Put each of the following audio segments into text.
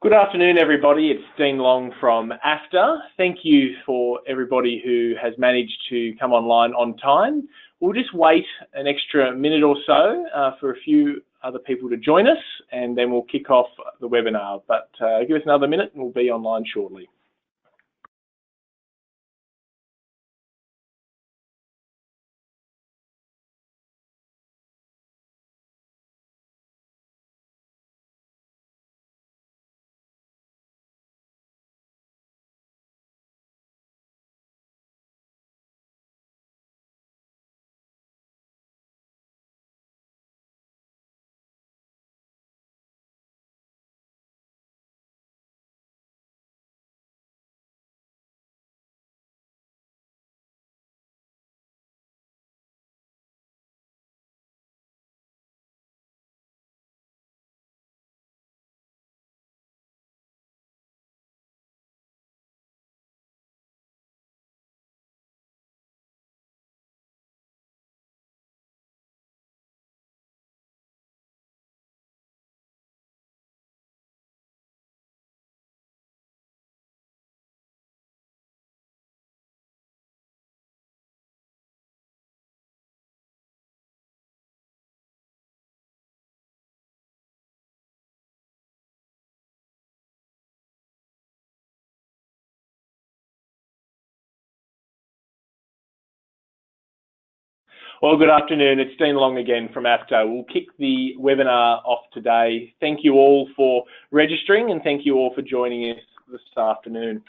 Good afternoon, everybody. It's Dean Long from AFTA. Thank you for everybody who has managed to come online on time. We'll just wait an extra minute or so for a few other people to join us, and then we'll kick off the webinar. But give us another minute and we'll be online shortly. Well, good afternoon. It's Dean Long again from AFTA. We'll kick the webinar off today. Thank you all for registering and thank you all for joining us this afternoon.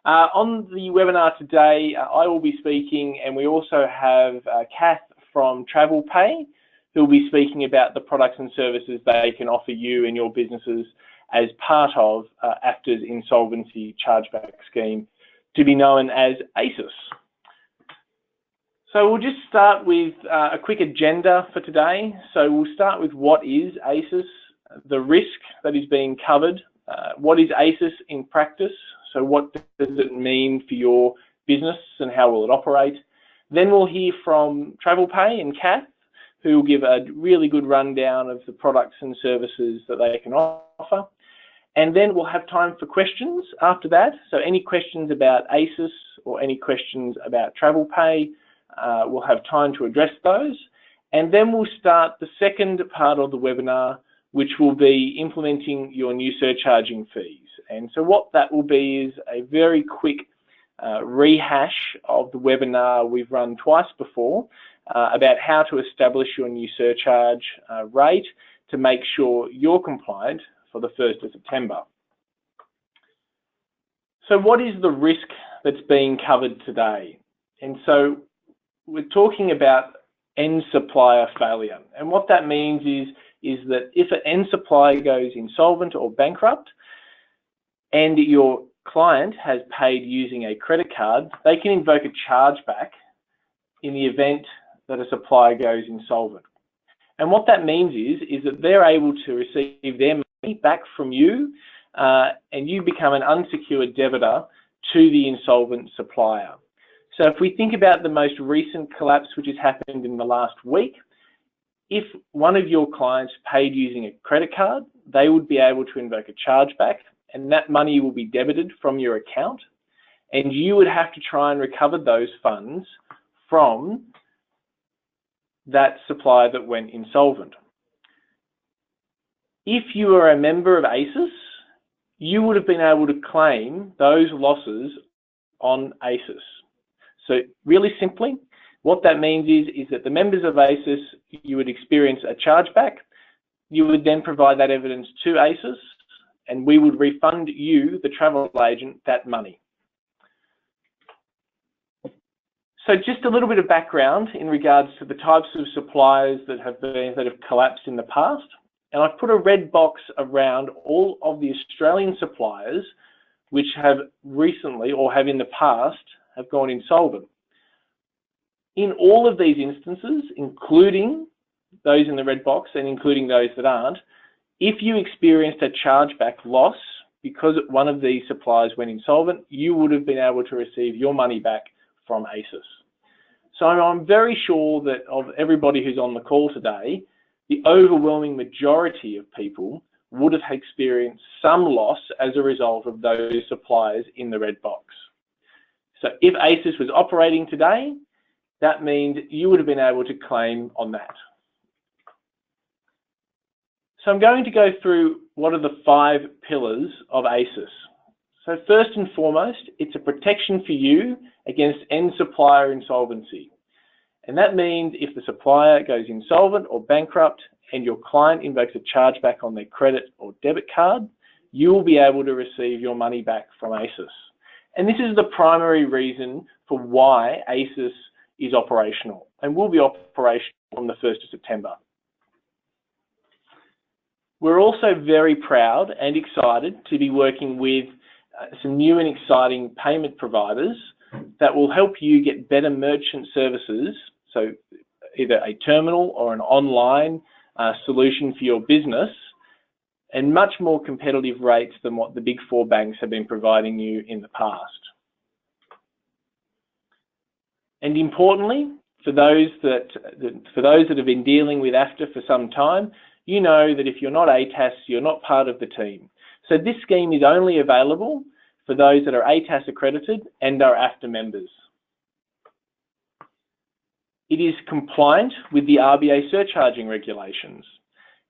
On the webinar today, I will be speaking, and we also have Kath from TravelPay, who will be speaking about the products and services they can offer you and your businesses as part of AFTA's Insolvency Chargeback Scheme, to be known as AICS. So we'll just start with a quick agenda for today. So we'll start with what is AICS, the risk that is being covered, what is AICS in practice, so what does it mean for your business and how will it operate. Then we'll hear from TravelPay and Kath, who will give a really good rundown of the products and services that they can offer. And then we'll have time for questions after that. So any questions about AICS or any questions about TravelPay, we'll have time to address those, and then we'll start the second part of the webinar, which will be implementing your new surcharging fees. And so what that will be is a very quick rehash of the webinar we've run twice before about how to establish your new surcharge rate to make sure you're compliant for the 1st of September. So what is the risk that's being covered today? And so we're talking about end supplier failure. And what that means is that if an end supplier goes insolvent or bankrupt and your client has paid using a credit card, they can invoke a chargeback in the event that a supplier goes insolvent. And what that means is that they're able to receive their money back from you and you become an unsecured debtor to the insolvent supplier. So if we think about the most recent collapse which has happened in the last week, if one of your clients paid using a credit card, they would be able to invoke a chargeback, and that money will be debited from your account, and you would have to try and recover those funds from that supplier that went insolvent. If you are a member of AICS, you would have been able to claim those losses on AICS. So really simply, what that means is that the members of AICS, you would experience a chargeback. You would then provide that evidence to AICS, and we would refund you, the travel agent, that money. So just a little bit of background in regards to the types of suppliers that have collapsed in the past. And I've put a red box around all of the Australian suppliers which have recently or have in the past have gone insolvent. In all of these instances, including those in the red box and including those that aren't, if you experienced a chargeback loss because one of these suppliers went insolvent, you would have been able to receive your money back from AICS. So I'm very sure that of everybody who's on the call today, the overwhelming majority of people would have experienced some loss as a result of those suppliers in the red box. So if ACIS was operating today, that means you would have been able to claim on that. So I'm going to go through what are the 5 pillars of ACIS. So first and foremost, it's a protection for you against end supplier insolvency. And that means if the supplier goes insolvent or bankrupt and your client invokes a chargeback on their credit or debit card, you will be able to receive your money back from ACIS. And this is the primary reason for why ACIS is operational and will be operational on the 1st of September. We're also very proud and excited to be working with some new and exciting payment providers that will help you get better merchant services, so either a terminal or an online solution for your business, and much more competitive rates than what the Big 4 banks have been providing you in the past. And importantly, for those that have been dealing with AFTA for some time, you know that if you're not ATAS, you're not part of the team. So this scheme is only available for those that are ATAS accredited and are AFTA members. It is compliant with the RBA surcharging regulations.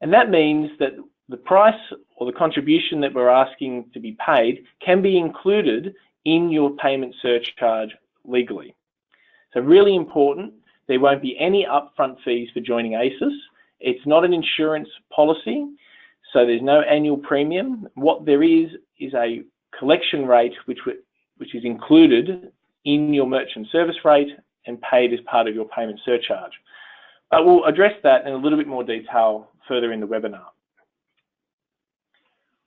And that means that the price or the contribution that we're asking to be paid can be included in your payment surcharge legally. So really important, there won't be any upfront fees for joining ACIS. It's not an insurance policy, so there's no annual premium. What there is a collection rate which is included in your merchant service rate and paid as part of your payment surcharge. But we'll address that in a little bit more detail further in the webinar.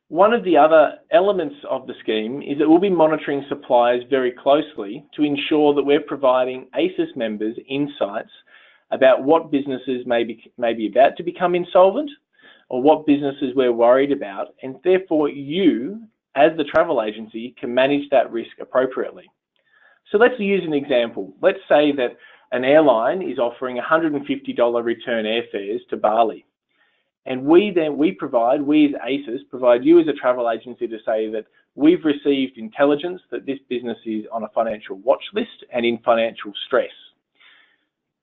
One of the other elements of the scheme is that we'll be monitoring suppliers very closely to ensure that we're providing ACIS members insights about what businesses may be about to become insolvent or what businesses we're worried about, and therefore you, as the travel agency, can manage that risk appropriately. So let's use an example. Let's say that an airline is offering $150 return airfares to Bali. And we as ACIS, provide you as a travel agency to say that we've received intelligence that this business is on a financial watch list and in financial stress.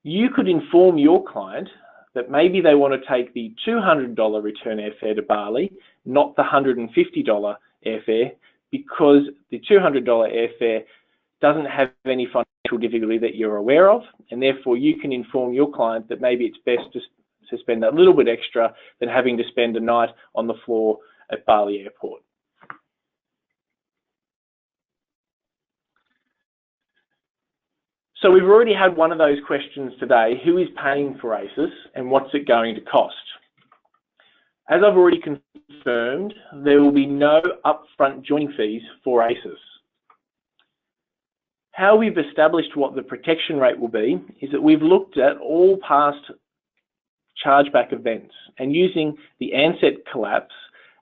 You could inform your client that maybe they want to take the $200 return airfare to Bali, not the $150 airfare, because the $200 airfare doesn't have any financial difficulty that you're aware of, and therefore you can inform your client that maybe it's best to spend a little bit extra than having to spend a night on the floor at Bali Airport. So we've already had one of those questions today: who is paying for ACIS and what's it going to cost? As I've already confirmed, there will be no upfront joining fees for ACIS. How we've established what the protection rate will be is that we've looked at all past chargeback events and using the Ansett collapse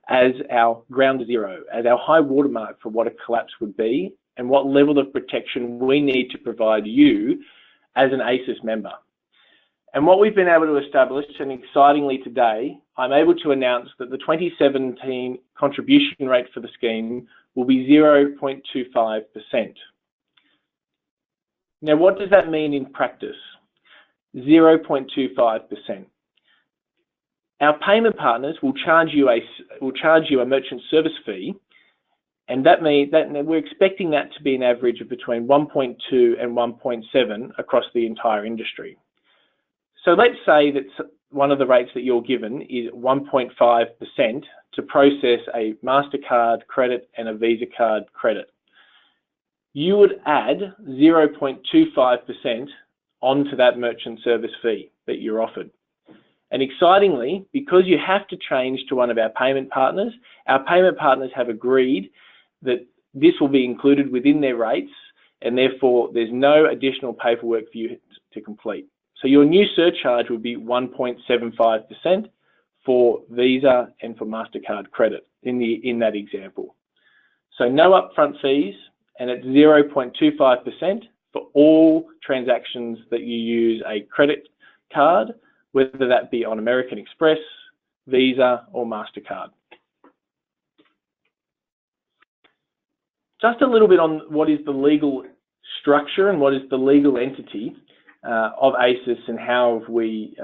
as our ground zero, as our high watermark for what a collapse would be and what level of protection we need to provide you as an ACIS member. And what we've been able to establish, and excitingly today, I'm able to announce that the 2017 contribution rate for the scheme will be 0.25%. Now, what does that mean in practice? 0.25%. Our payment partners will charge you a merchant service fee, and that means that we're expecting that to be an average of between 1.2 and 1.7 across the entire industry. So let's say that one of the rates that you're given is 1.5% to process a MasterCard credit and a Visa card credit. You would add 0.25% onto that merchant service fee that you're offered. And excitingly, because you have to change to one of our payment partners have agreed that this will be included within their rates, and therefore there's no additional paperwork for you to complete. So your new surcharge would be 1.75% for Visa and for MasterCard credit in that example. So no upfront fees, and it's 0.25% for all transactions that you use a credit card, whether that be on American Express, Visa, or MasterCard. Just a little bit on what is the legal structure and what is the legal entity of AICS, and how have we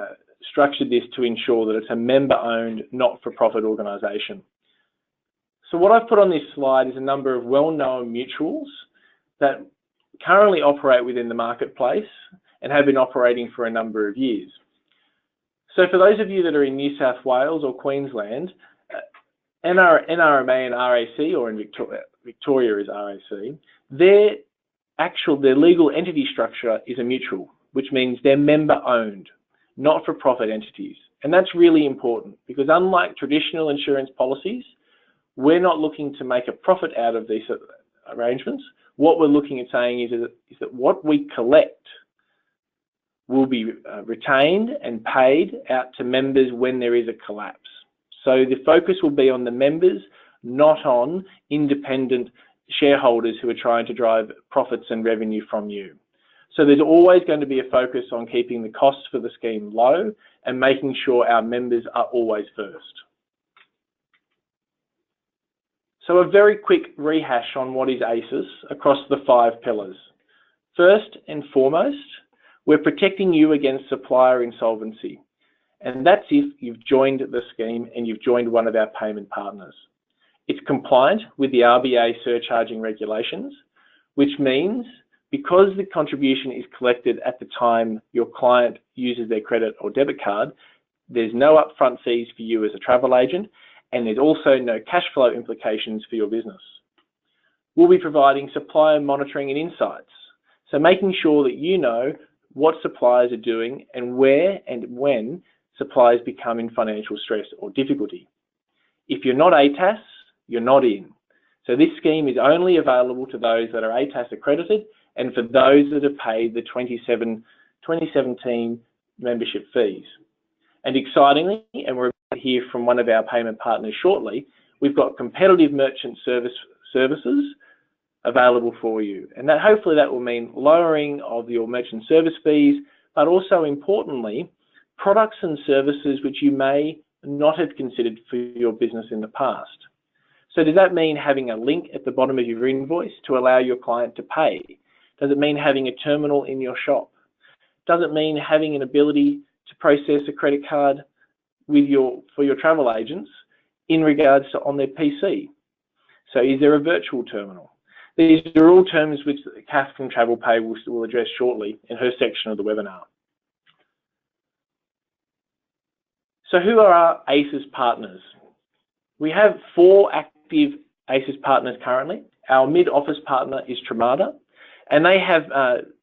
structured this to ensure that it's a member-owned, not-for-profit organisation. So what I've put on this slide is a number of well-known mutuals that currently operate within the marketplace and have been operating for a number of years. So for those of you that are in New South Wales or Queensland, NRMA and RAC, or in Victoria is RAC, their legal entity structure is a mutual, which means they're member-owned, not-for-profit entities. And that's really important because unlike traditional insurance policies, we're not looking to make a profit out of these arrangements. What we're looking at saying is that what we collect will be retained and paid out to members when there is a collapse. So the focus will be on the members, not on independent shareholders who are trying to drive profits and revenue from you. So there's always going to be a focus on keeping the costs for the scheme low and making sure our members are always first. So a very quick rehash on what is AICS across the 5 pillars. First and foremost, we're protecting you against supplier insolvency. And that's if you've joined the scheme and you've joined one of our payment partners. It's compliant with the RBA surcharging regulations, which means because the contribution is collected at the time your client uses their credit or debit card, there's no upfront fees for you as a travel agent, and there's also no cash flow implications for your business. We'll be providing supplier monitoring and insights, so making sure that you know what suppliers are doing and where and when suppliers become in financial stress or difficulty. If you're not ATAS, you're not in. So this scheme is only available to those that are ATAS accredited and for those that have paid the 2017 membership fees. And excitingly, and we're about to hear from one of our payment partners shortly, we've got competitive merchant services available for you. And that hopefully that will mean lowering of your merchant service fees, but also importantly, products and services which you may not have considered for your business in the past. So does that mean having a link at the bottom of your invoice to allow your client to pay? Does it mean having a terminal in your shop? Does it mean having an ability to process a credit card for your travel agents in regards to on their PC? So is there a virtual terminal? These are all terms which Kath from TravelPay will address shortly in her section of the webinar. So who are our AICS partners? We have 4 active AICS partners currently. Our mid-office partner is Tramada, and they have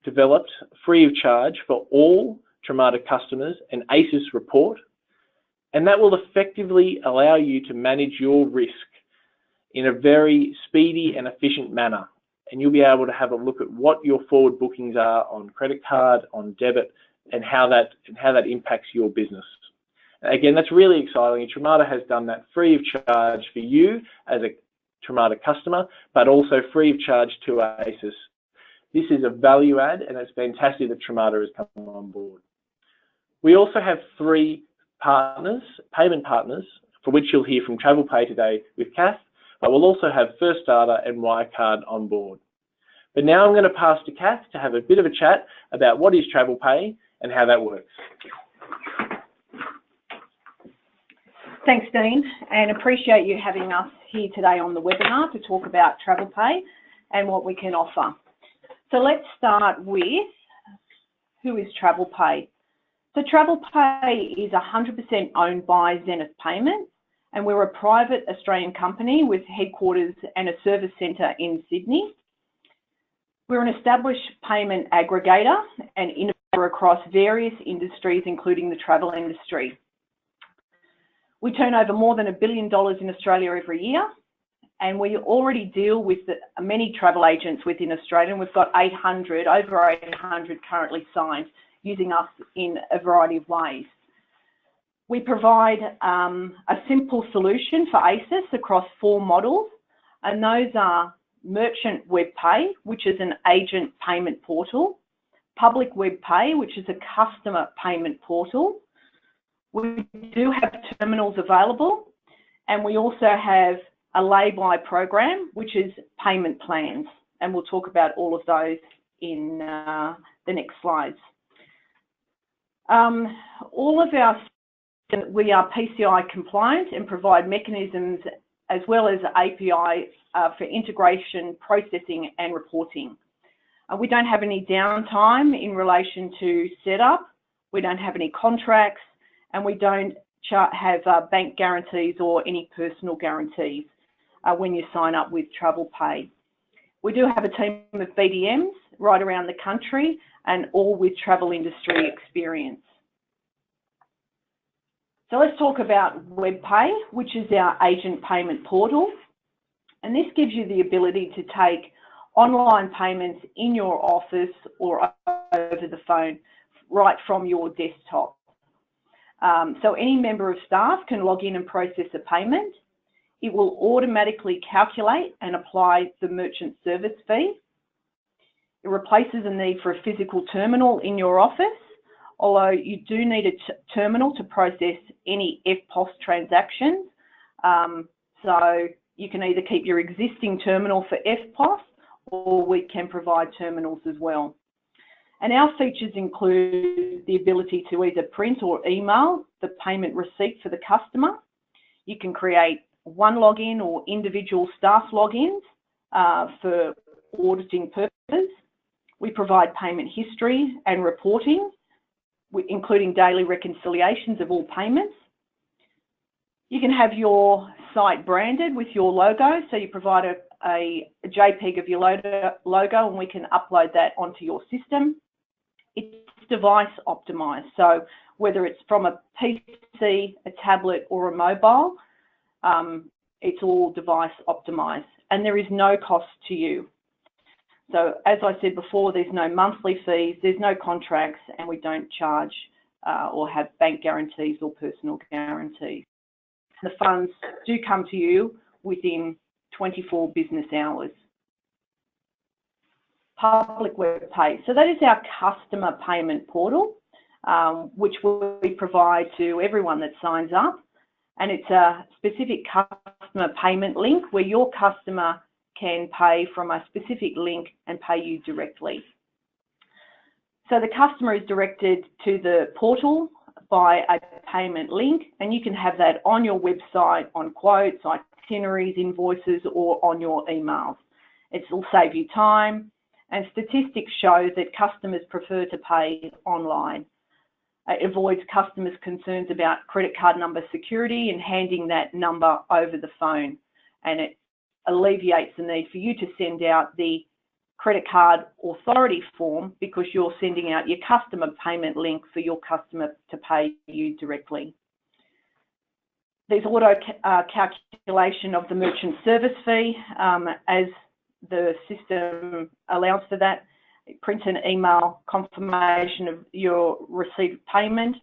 developed free of charge for all Tramada customers an AICS report, and that will effectively allow you to manage your risk in a very speedy and efficient manner. And you'll be able to have a look at what your forward bookings are on credit card, on debit, and how that impacts your business. Again, that's really exciting. Tramada has done that free of charge for you as a Tramada customer, but also free of charge to AICS. This is a value add, and it's fantastic that Tramada has come on board. We also have 3 partners, payment partners, for which you'll hear from TravelPay today with Kath, but we'll also have First Data and Wirecard on board. But now I'm going to pass to Kath to have a bit of a chat about what is TravelPay and how that works. Thanks, Dean, and appreciate you having us here today on the webinar to talk about TravelPay and what we can offer. So let's start with who is TravelPay. So TravelPay is 100% owned by Zenith Payments, and we're a private Australian company with headquarters and a service centre in Sydney. We're an established payment aggregator and innovator across various industries, including the travel industry. We turn over more than $1 billion in Australia every year, and we already deal with many travel agents within Australia, and we've got over 800 currently signed, using us in a variety of ways. We provide a simple solution for AICS across 4 models, and those are Merchant Web Pay, which is an agent payment portal, Public Web Pay, which is a customer payment portal. We do have terminals available, and we also have a lay-by program, which is payment plans. And we'll talk about all of those in the next slides. We are PCI compliant and provide mechanisms as well as API for integration, processing and reporting. We don't have any downtime in relation to setup, we don't have any contracts, and we don't have bank guarantees or any personal guarantees when you sign up with Travel Pay. We do have a team of BDMs right around the country and all with travel industry experience. So let's talk about WebPay, which is our agent payment portal. And this gives you the ability to take online payments in your office or over the phone right from your desktop. So any member of staff can log in and process a payment. It will automatically calculate and apply the merchant service fee. It replaces the need for a physical terminal in your office, although you do need a terminal to process any EFTPOS transactions. So you can either keep your existing terminal for EFTPOS or we can provide terminals as well. And our features include the ability to either print or email the payment receipt for the customer. You can create one login or individual staff logins for auditing purposes. We provide payment history and reporting, including daily reconciliations of all payments. You can have your site branded with your logo, so you provide a JPEG of your logo and we can upload that onto your system. It's device optimized, so whether it's from a PC, a tablet or a mobile, it's all device optimized and there is no cost to you. So as I said before, there's no monthly fees, there's no contracts, and we don't charge or have bank guarantees or personal guarantees. The funds do come to you within 24 business hours. Public WebPay. So that is our customer payment portal, which we provide to everyone that signs up. And it's a specific customer payment link where your customer can pay from a specific link and pay you directly. So the customer is directed to the portal by a payment link, and you can have that on your website, on quotes, itineraries, invoices, or on your emails. It will save you time, and statistics show that customers prefer to pay online. It avoids customers' concerns about credit card number security and handing that number over the phone, and it alleviates the need for you to send out the credit card authority form because you're sending out your customer payment link for your customer to pay you directly. There's auto calculation of the merchant service fee as the system allows for that. Print and email confirmation of your received payment.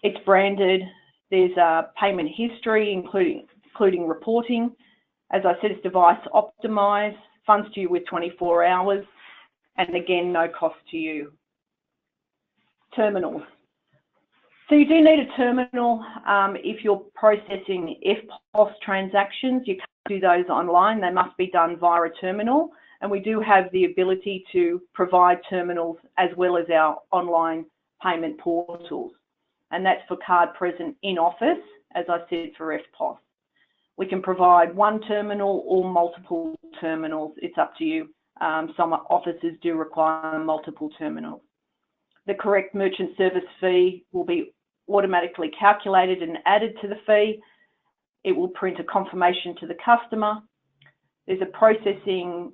It's branded. There's a payment history, including reporting. As I said, it's device optimized, funds to you with 24 hours, and again, no cost to you. Terminals. So you do need a terminal if you're processing EFTPOS transactions. You can't do those online. They must be done via a terminal. And we do have the ability to provide terminals as well as our online payment portals. And that's for card present in office, as I said, for EFTPOS. We can provide one terminal or multiple terminals. It's up to you. Some offices do require multiple terminals. The correct merchant service fee will be automatically calculated and added to the fee. It will print a confirmation to the customer. There's the processing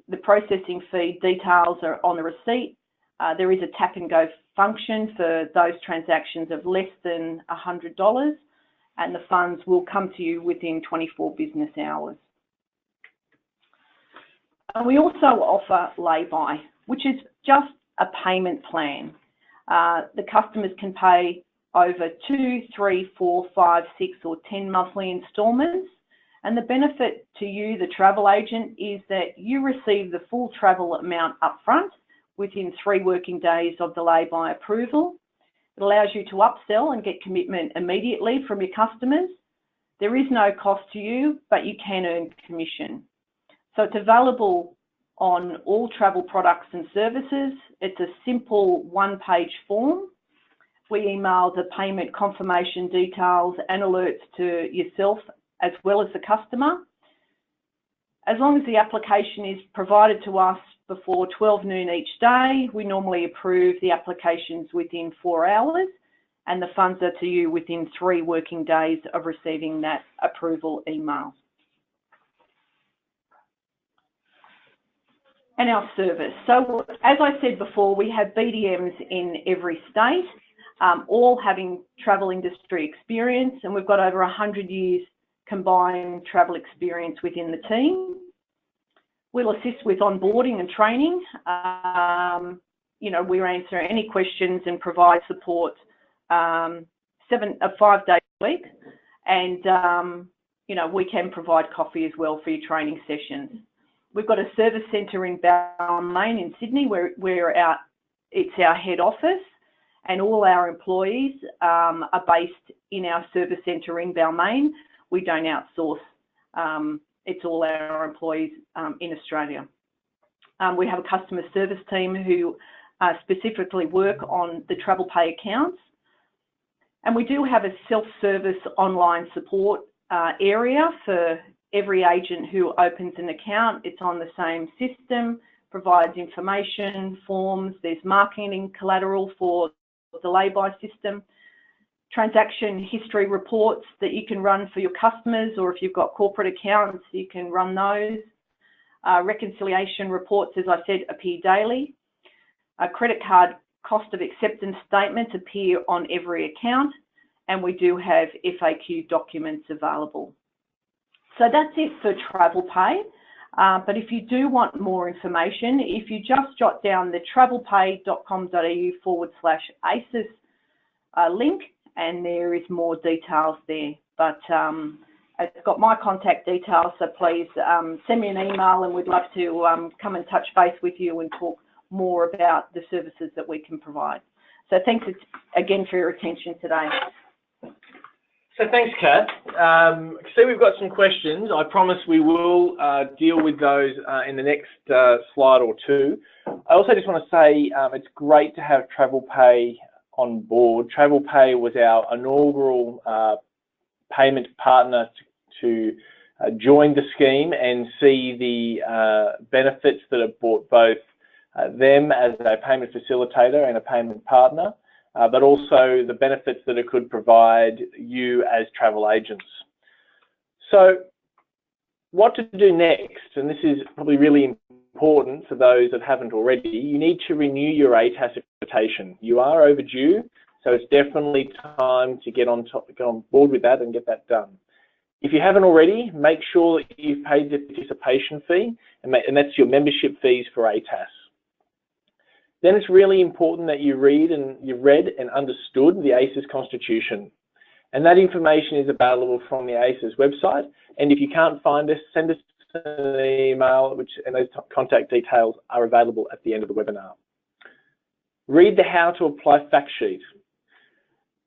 fee details are on the receipt. There is a tap and go function for those transactions of less than $100, and the funds will come to you within 24 business hours. And we also offer lay-by, which is just a payment plan. The customers can pay over 2, 3, 4, 5, 6 or 10 monthly instalments. And the benefit to you, the travel agent, is that you receive the full travel amount upfront within 3 working days of the lay-by approval. It allows you to upsell and get commitment immediately from your customers. There is no cost to you, but you can earn commission. So it's available on all travel products and services. It's a simple one-page form. We email the payment confirmation details and alerts to yourself as well as the customer. As long as the application is provided to us before 12 noon each day, we normally approve the applications within 4 hours, and the funds are to you within 3 working days of receiving that approval email. And our service. So as I said before, we have BDMs in every state, all having travel industry experience, and we've got over 100 years combined travel experience within the team. We'll assist with onboarding and training. You know, we answer any questions and provide support 5 days a week, and you know, we can provide coffee as well for your training sessions. We've got a service centre in Balmain in Sydney, where it's our head office, and all our employees are based in our service centre in Balmain. We don't outsource. It's all our employees in Australia. We have a customer service team who specifically work on the travel pay accounts. And we do have a self-service online support area for every agent who opens an account. It's on the same system, provides information, forms, there's marketing collateral for the lay-by system, transaction history reports that you can run for your customers, or if you've got corporate accounts, you can run those. Reconciliation reports, as I said, appear daily. Credit card cost of acceptance statements appear on every account, and we do have FAQ documents available. So that's it for travel pay. But if you do want more information, if you just jot down the travelpay.com.au/ACES link, and there is more details there. But it's got my contact details, so please send me an email, and we'd love to come and touch base with you and talk more about the services that we can provide. So thanks again for your attention today. So thanks, Kat. See, we've got some questions. I promise we will deal with those in the next slide or two. I also just want to say it's great to have Travel Pay on board. Travel Pay was our inaugural payment partner to join the scheme and see the benefits that have brought both them as a payment facilitator and a payment partner, but also the benefits that it could provide you as travel agents. So what to do next, and this is probably really important for those that haven't already, you need to renew your ATAS accreditation. You are overdue, so it's definitely time to get on board with that and get that done. If you haven't already, make sure that you've paid the participation fee, and that's your membership fees for ATAS. Then it's really important that you've read and understood the ACES Constitution. And that information is available from the ACES website. And if you can't find us, send us an email, and those contact details are available at the end of the webinar. Read the How to Apply fact sheet.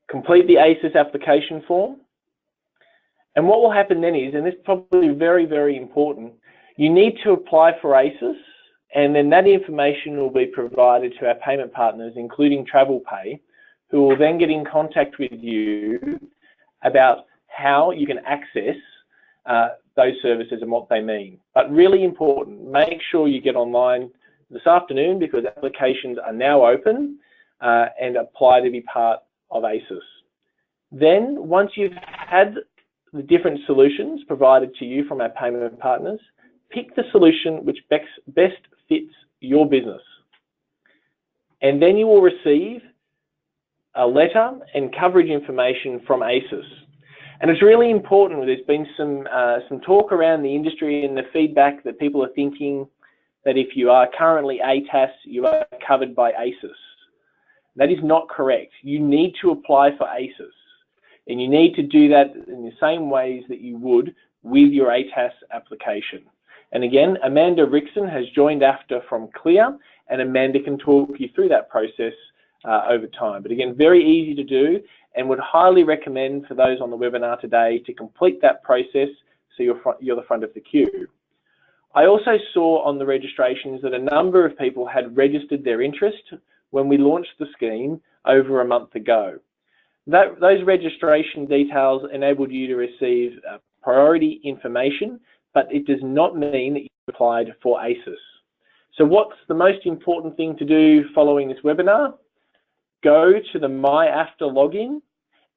Complete the ACES application form. And what will happen then is, and this is probably very, very important, you need to apply for ACES, and then that information will be provided to our payment partners, including Travel Pay, who will then get in contact with you about how you can access those services and what they mean. But really important, make sure you get online this afternoon, because applications are now open and apply to be part of ACES. Then, once you've had the different solutions provided to you from our payment partners, pick the solution which best fits your business. And then you will receive a letter and coverage information from ACES. And it's really important. There's been some talk around the industry and the feedback that people are thinking that if you are currently ATAS, you are covered by ACES. That is not correct. You need to apply for ACES, and you need to do that in the same ways that you would with your ATAS application. And again, Amanda Rickson has joined AFTA from Clear, and Amanda can talk you through that process over time. But again, very easy to do, and would highly recommend for those on the webinar today to complete that process so you're the front of the queue. I also saw on the registrations that a number of people had registered their interest when we launched the scheme over a month ago. Those registration details enabled you to receive priority information, but it does not mean that you applied for ACES. So what's the most important thing to do following this webinar? Go to the MyAFTA login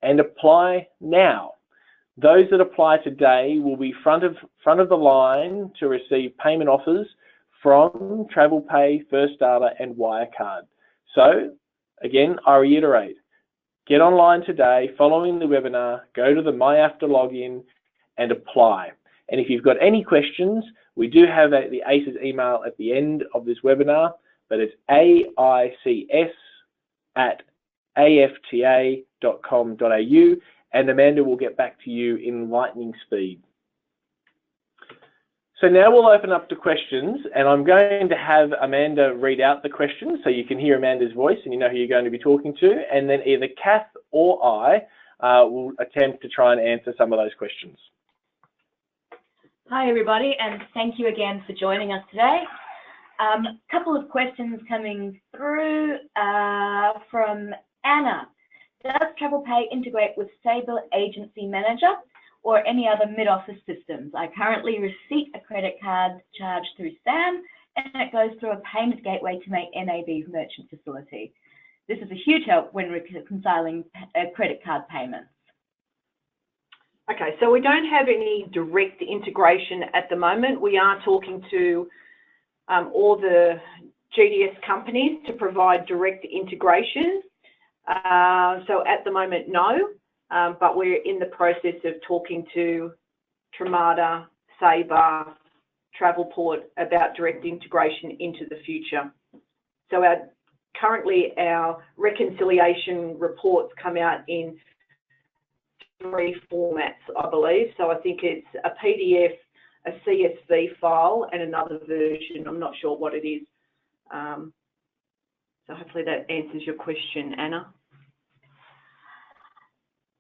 and apply now. Those that apply today will be front of the line to receive payment offers from TravelPay, First Data and Wirecard. So again, I reiterate, get online today following the webinar, go to the MyAFTA login and apply. And if you've got any questions, we do have the ACES email at the end of this webinar, but it's aics@afta.com.au, and Amanda will get back to you in lightning speed. So now we'll open up to questions, and I'm going to have Amanda read out the questions so you can hear Amanda's voice and you know who you're going to be talking to, and then either Kath or I will attempt to try and answer some of those questions. Hi everybody, and thank you again for joining us today. A couple of questions coming through from Anna. Does TravelPay integrate with Sabre Agency Manager or any other mid-office systems? I currently receive a credit card charge through SAM, and it goes through a payment gateway to make NAB's merchant facility. This is a huge help when reconciling credit card payments. Okay, so we don't have any direct integration at the moment. We are talking to all the GDS companies to provide direct integration. So at the moment, no, but we're in the process of talking to Tramada, Sabre, Travelport about direct integration into the future. So currently our reconciliation reports come out in 3 formats, I believe. So I think it's a PDF, a CSV file, and another version. I'm not sure what it is. So hopefully that answers your question, Anna.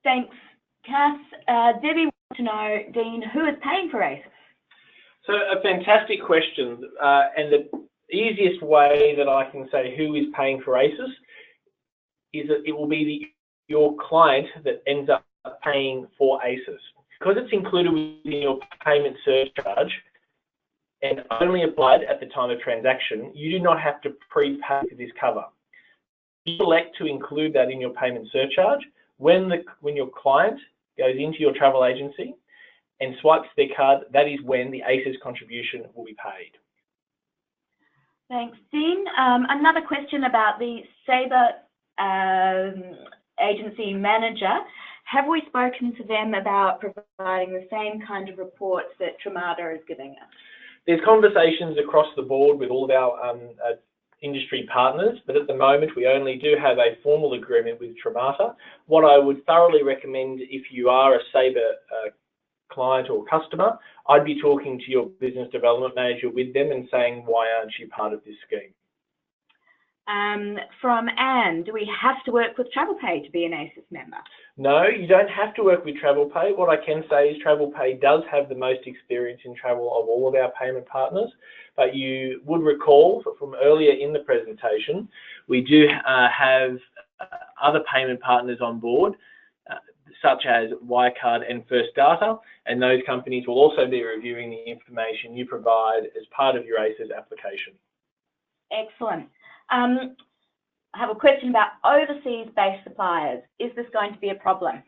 Thanks, Kath. Debbie wants to know, Dean, who is paying for ACES? So a fantastic question, and the easiest way that I can say who is paying for ACES is that it will be your client that ends up paying for ACES. Because it's included within your payment surcharge and only applied at the time of transaction, you do not have to prepay for this cover. You elect to include that in your payment surcharge. When your client goes into your travel agency and swipes their card, that is when the ACES contribution will be paid. Thanks, Dean. Another question about the Sabre Agency Manager. Have we spoken to them about providing the same kind of reports that Tramada is giving us? There's conversations across the board with all of our industry partners, but at the moment we only do have a formal agreement with Tramada. What I would thoroughly recommend if you are a Sabre client or customer, I'd be talking to your business development manager with them and saying, why aren't you part of this scheme? From Anne, do we have to work with TravelPay to be an ACES member? No, you don't have to work with TravelPay. What I can say is TravelPay does have the most experience in travel of all of our payment partners, but you would recall from earlier in the presentation, we do have other payment partners on board, such as Wirecard and First Data, and those companies will also be reviewing the information you provide as part of your ACES application. Excellent. I have a question about overseas-based suppliers. Is this going to be a problem?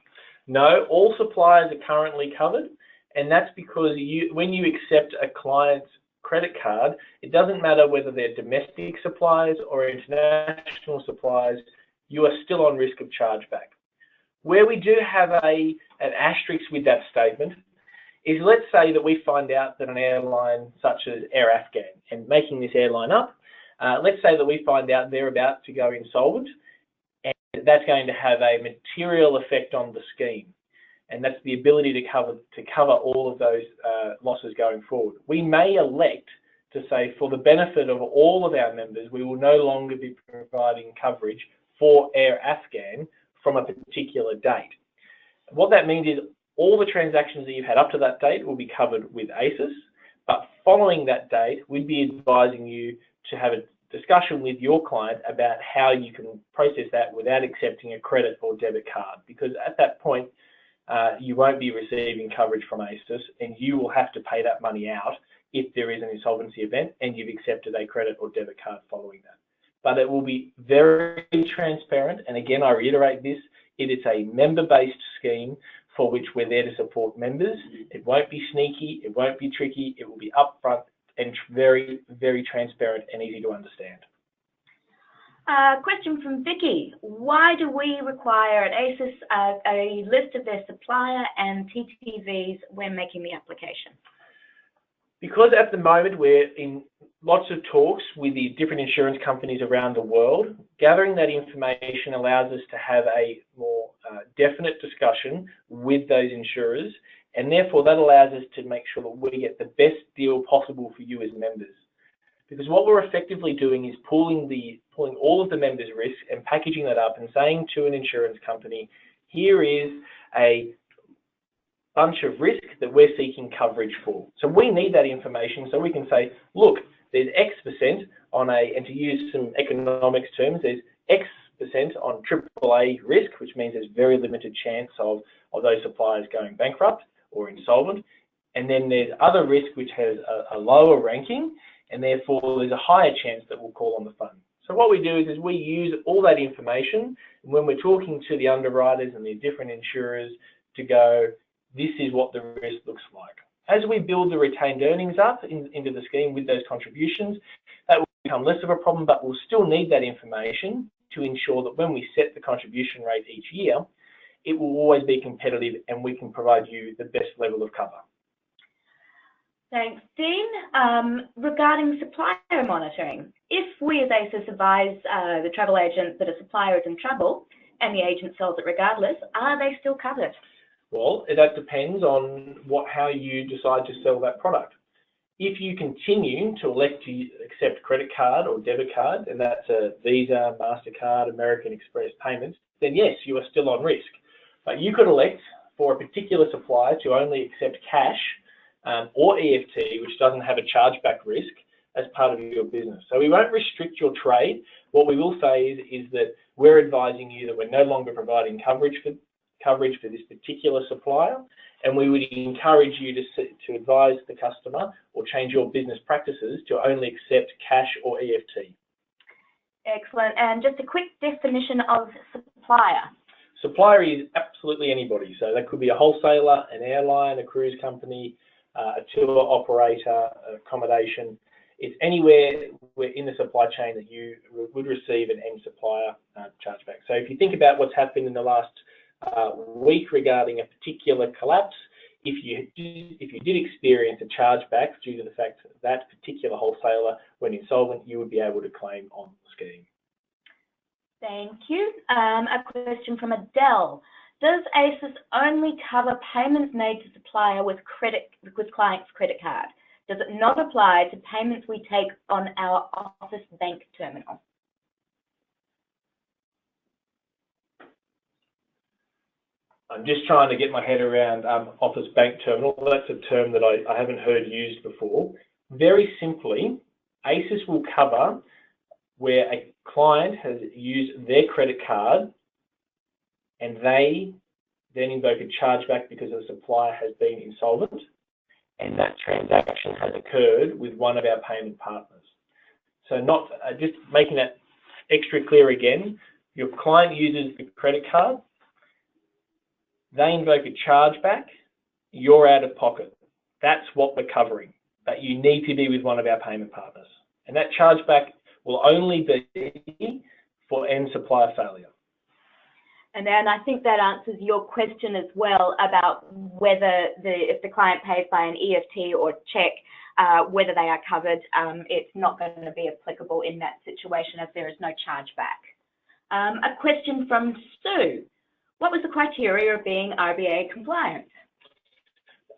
No, all suppliers are currently covered, and that's because when you accept a client's credit card, it doesn't matter whether they're domestic suppliers or international suppliers, you are still on risk of chargeback. Where we do have an asterisk with that statement is, let's say that we find out that an airline such as Air Afghan, and making this airline up, let's say that we find out they're about to go insolvent, and that's going to have a material effect on the scheme, and that's the ability to cover all of those losses going forward. We may elect to say, for the benefit of all of our members, we will no longer be providing coverage for Air Afghan from a particular date. What that means is all the transactions that you've had up to that date will be covered with AICS, but following that date, we'd be advising you to have a discussion with your client about how you can process that without accepting a credit or debit card, because at that point, you won't be receiving coverage from AICS and you will have to pay that money out if there is an insolvency event and you've accepted a credit or debit card following that. But it will be very transparent, and again, I reiterate this, it is a member-based scheme for which we're there to support members. It won't be sneaky, it won't be tricky, it will be upfront and very, very transparent and easy to understand. Question from Vicky. Why do we require at AICS a list of their supplier and TTVs when making the application? Because at the moment we're in lots of talks with the different insurance companies around the world, gathering that information allows us to have a more definite discussion with those insurers, and therefore that allows us to make sure that we get the best deal possible for you as members. Because what we're effectively doing is pulling all of the members' risk and packaging that up and saying to an insurance company, here is a bunch of risk that we're seeking coverage for. So we need that information so we can say, look, there's X% on and to use some economics terms, there's X% on AAA risk, which means there's very limited chance of those suppliers going bankrupt or insolvent. And then there's other risk which has a lower ranking, and therefore there's a higher chance that we'll call on the fund. So what we do is we use all that information when we're talking to the underwriters and the different insurers to go, this is what the risk looks like. As we build the retained earnings up into the scheme with those contributions, that will become less of a problem, but we'll still need that information to ensure that when we set the contribution rate each year, it will always be competitive and we can provide you the best level of cover. Thanks, Dean. Regarding supplier monitoring, if we as AICS advise the travel agent that a supplier is in trouble and the agent sells it regardless, are they still covered? Well, that depends on how you decide to sell that product. If you continue to elect to accept credit card or debit card, and that's a Visa, MasterCard, American Express payments, then yes, you are still on risk. But you could elect for a particular supplier to only accept cash or EFT, which doesn't have a chargeback risk as part of your business. So we won't restrict your trade. What we will say is that we're advising you that we're no longer providing coverage for this particular supplier, and we would encourage you to advise the customer or change your business practices to only accept cash or EFT. Excellent. And just a quick definition of supplier. Supplier is absolutely anybody. So that could be a wholesaler, an airline, a cruise company, a tour operator, accommodation. It's anywhere in the supply chain that you would receive an end supplier chargeback. So if you think about what's happened in the last week regarding a particular collapse, if you did experience a chargeback due to the fact that particular wholesaler went insolvent, you would be able to claim on the scheme. Thank you. A question from Adele. Does AICS only cover payments made to supplier with client's credit card? Does it not apply to payments we take on our office bank terminal? I'm just trying to get my head around office bank terminal. That's a term that I haven't heard used before. Very simply, AICS will cover where a client has used their credit card and they then invoke a chargeback because the supplier has been insolvent and that transaction has occurred with one of our payment partners. So not just making that extra clear again, your client uses the credit card, they invoke a chargeback, you're out of pocket. That's what we're covering, but you need to be with one of our payment partners. And that chargeback will only be for end supplier failure. And then I think that answers your question as well about whether if the client pays by an EFT or check, whether they are covered. It's not going to be applicable in that situation as there is no chargeback. A question from Sue. What was the criteria of being RBA compliant?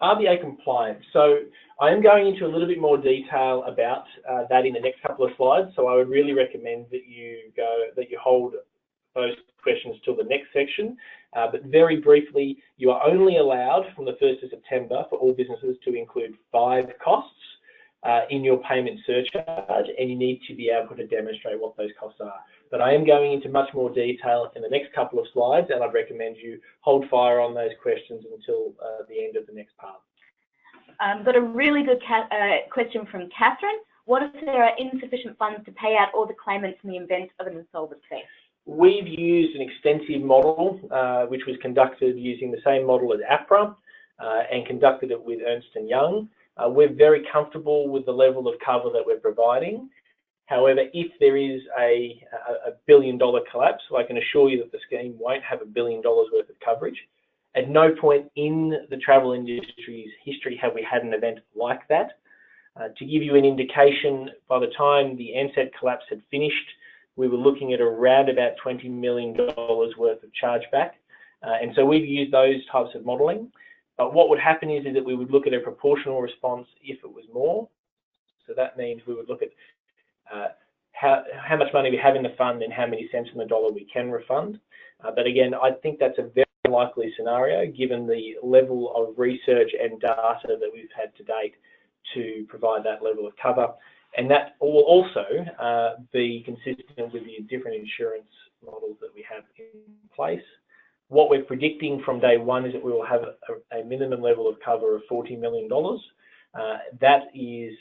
RBA compliant. So I am going into a little bit more detail about that in the next couple of slides. So I would really recommend that you hold those questions till the next section. But very briefly, you are only allowed from the 1st of September for all businesses to include 5 costs in your payment surcharge, and you need to be able to demonstrate what those costs are. But I am going into much more detail in the next couple of slides, and I'd recommend you hold fire on those questions until the end of the next part. Got a really good question from Catherine. What if there are insufficient funds to pay out all the claimants in the event of an insolvency? We've used an extensive model, which was conducted using the same model as APRA and conducted it with Ernst & Young. We're very comfortable with the level of cover that we're providing. However, if there is a $1 billion collapse, I can assure you that the scheme won't have $1 billion worth of coverage. At no point in the travel industry's history have we had an event like that. To give you an indication, by the time the ANZET collapse had finished, we were looking at around about $20 million worth of chargeback. And so we've used those types of modelling. But what would happen is that we would look at a proportional response if it was more. So that means we would look at how much money we have in the fund and how many cents on the dollar we can refund. But again, I think that's a very likely scenario given the level of research and data that we've had to date to provide that level of cover. And that will also be consistent with the different insurance models that we have in place. What we're predicting from day one is that we will have a minimum level of cover of $40 million. That is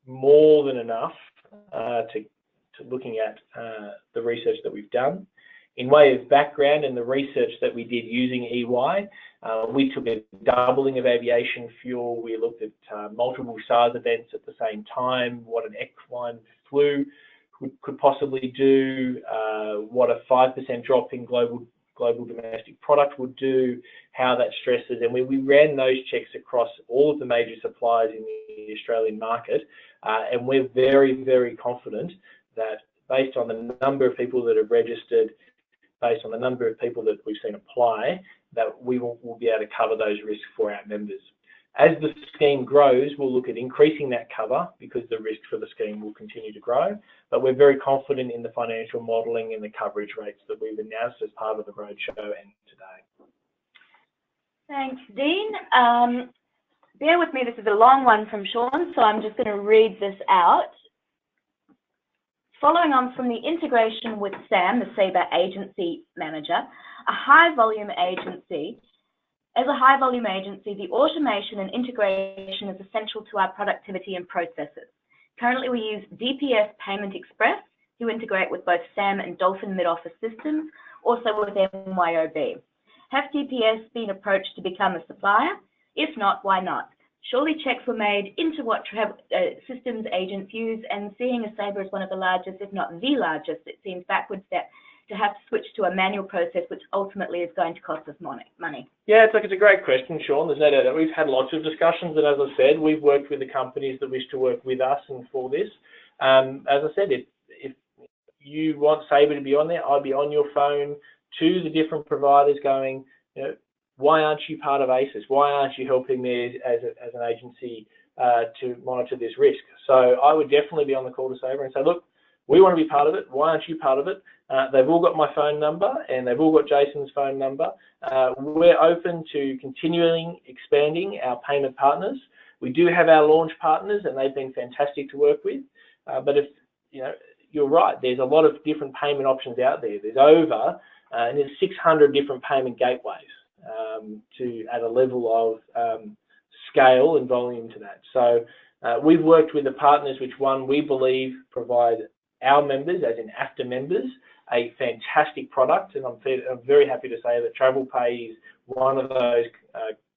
more than enough to looking at the research that we've done. In way of background and the research that we did using EY, we took a doubling of aviation fuel. We looked at multiple SARS events at the same time, what an equine flu could possibly do, what a 5% drop in global domestic product would do, how that stresses, and we ran those checks across all of the major suppliers in the Australian market, and we're very, very confident that based on the number of people that have registered, based on the number of people that we've seen apply, that we'll be able to cover those risks for our members. As the scheme grows, we'll look at increasing that cover because the risk for the scheme will continue to grow, but we're very confident in the financial modelling and the coverage rates that we've announced as part of the roadshow and today. Thanks, Dean. Bear with me, this is a long one from Sean, so I'm just going to read this out. Following on from the integration with Sam, the Sabre agency manager, as a high volume agency, the automation and integration is essential to our productivity and processes. Currently, we use DPS Payment Express to integrate with both SAM and Dolphin mid-office systems, also with MYOB. Have DPS been approached to become a supplier? If not, why not? Surely checks were made into what systems agents use, and seeing as Sabre is one of the largest, if not the largest, it seems backwards that to have to switch to a manual process, which ultimately is going to cost us money. Yeah, it's a great question, Sean. There's no doubt that we've had lots of discussions, and as I said, we've worked with the companies that wish to work with us and for this. As I said, if you want Sabre to be on there, I'd be on your phone to the different providers going, you know, why aren't you part of AICS? Why aren't you helping me as an agency to monitor this risk? So I would definitely be on the call to Sabre and say, look, we want to be part of it. Why aren't you part of it? They've all got my phone number and they've all got Jason's phone number. We're open to continuing expanding our payment partners. We do have our launch partners and they've been fantastic to work with. But if, you know, you're right, there's a lot of different payment options out there. There's over, and there's 600 different payment gateways to add a level of scale and volume to that. So we've worked with the partners which we believe provide our members, as in AFTA members, a fantastic product, and I'm very happy to say that TravelPay is one of those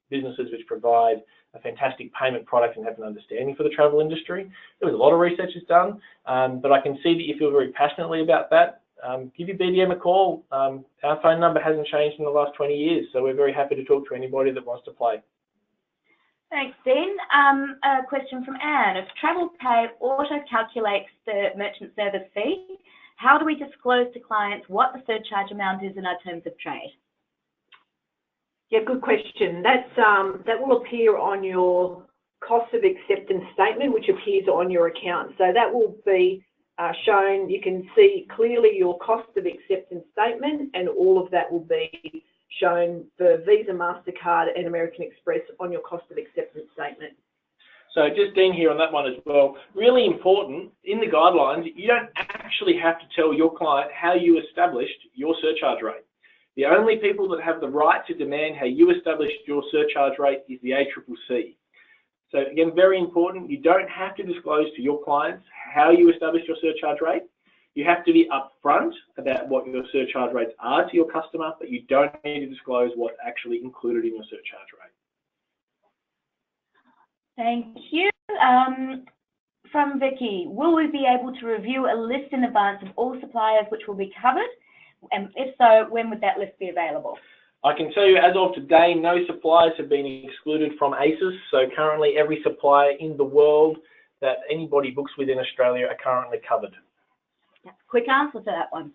businesses which provide a fantastic payment product and have an understanding for the travel industry. There was a lot of research is done, but I can see that you feel very passionately about that. Give your BDM a call. Our phone number hasn't changed in the last 20 years, so we're very happy to talk to anybody that wants to play. Thanks, Dean. A question from Anne. If TravelPay auto-calculates the merchant service fee, how do we disclose to clients what the surcharge amount is in our terms of trade? Yeah, good question. That will appear on your cost of acceptance statement, which appears on your account. So that will be shown. You can see clearly your cost of acceptance statement, and all of that will be shown for Visa, MasterCard and American Express on your cost of acceptance statement. So just Dean here on that one as well. Really important, in the guidelines, you don't actually have to tell your client how you established your surcharge rate. The only people that have the right to demand how you established your surcharge rate is the ACCC. So again, very important, you don't have to disclose to your clients how you establish your surcharge rate. You have to be upfront about what your surcharge rates are to your customer, but you don't need to disclose what's actually included in your surcharge rate. Thank you. From Vicky, will we be able to review a list in advance of all suppliers which will be covered? And if so, when would that list be available? I can tell you as of today, no suppliers have been excluded from ACES. So currently every supplier in the world that anybody books with in Australia are currently covered. Quick answer to that one.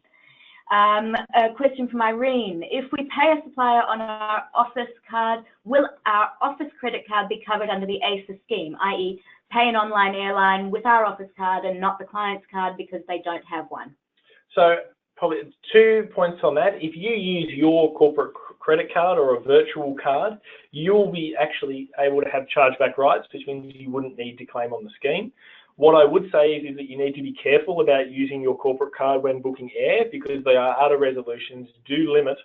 A question from Irene. If we pay a supplier on our office card, will our office credit card be covered under the ACES scheme, i.e. pay an online airline with our office card and not the client's card because they don't have one? So probably 2 points on that. If you use your corporate credit card or a virtual card, you'll be actually able to have chargeback rights, which means you wouldn't need to claim on the scheme. What I would say is that you need to be careful about using your corporate card when booking air, because they are other resolutions do limit